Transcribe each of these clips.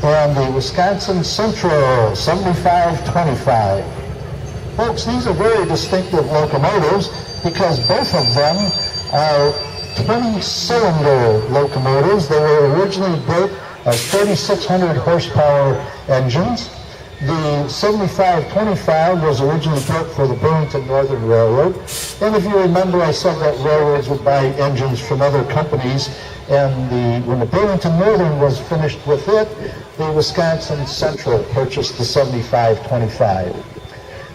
and the Wisconsin Central 7525. Folks, these are very distinctive locomotives because both of them are 20-cylinder locomotives. They were originally built as 3,600 horsepower engines. The 7525 was originally built for the Burlington Northern Railroad. And if you remember, I said that railroads would buy engines from other companies. And when the Burlington Northern was finished with it, the Wisconsin Central purchased the 7525.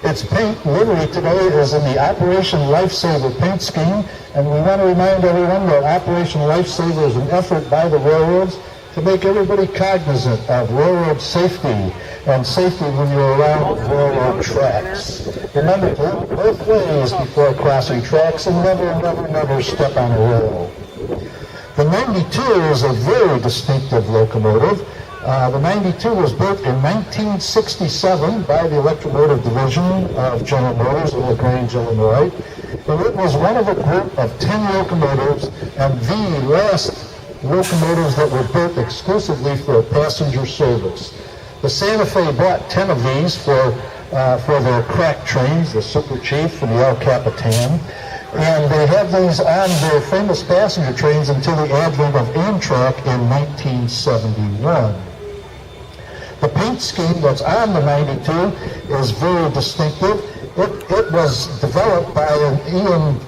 Its paint livery today is in the Operation Lifesaver paint scheme. And we want to remind everyone that Operation Lifesaver is an effort by the railroads to make everybody cognizant of railroad safety and safety when you're around railroad tracks. Remember to look both ways before crossing tracks and never step on a rail. The 92 is a very distinctive locomotive. The 92 was built in 1967 by the Electromotive Division of General Motors in LaGrange, Illinois. And it was one of a group of 10 locomotives and the last locomotives that were built exclusively for passenger service. The Santa Fe bought 10 of these for their crack trains, the Super Chief and the El Capitan. And they had these on their famous passenger trains until the advent of Amtrak in 1971. The paint scheme that's on the 92 is very distinctive. It was developed by an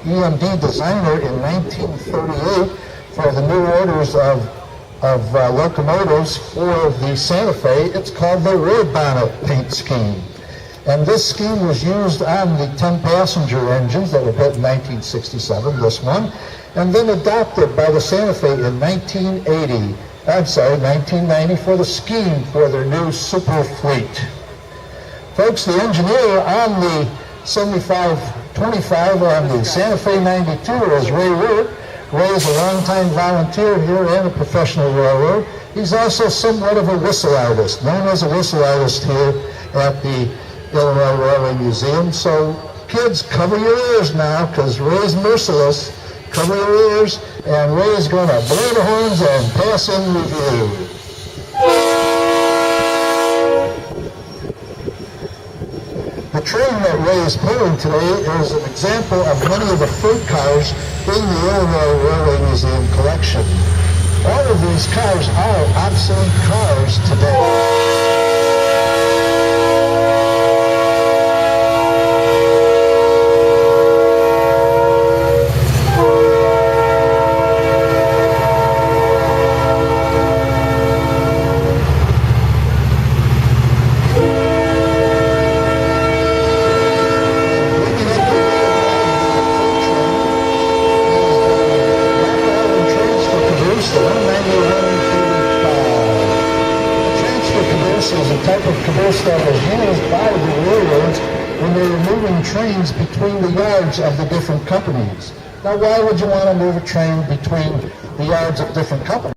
EMD designer in 1938 for the new orders of locomotives for the Santa Fe. It's called the rear bonnet paint scheme. And this scheme was used on the 10 passenger engines that were built in 1967, this one, and then adopted by the Santa Fe in 1990 for the scheme for their new super fleet. Folks, the engineer on the 7525 on the Santa Fe 92 is Ray Wirt. Ray is a longtime volunteer here and a professional railroad. He's also somewhat of a whistle artist, known as a whistle artist here at the Illinois Railway Museum. So kids, cover your ears now, because Ray's merciless. Cover your ears, and Ray's going to blow the horns and pass in review. The train that Ray is pulling today is an example of many of the freight cars in the Illinois Railway Museum collection. All of these cars are obsolete cars today. Is a type of caboose that was used by the railroads when they were moving trains between the yards of the different companies. Now, why would you want to move a train between the yards of different companies?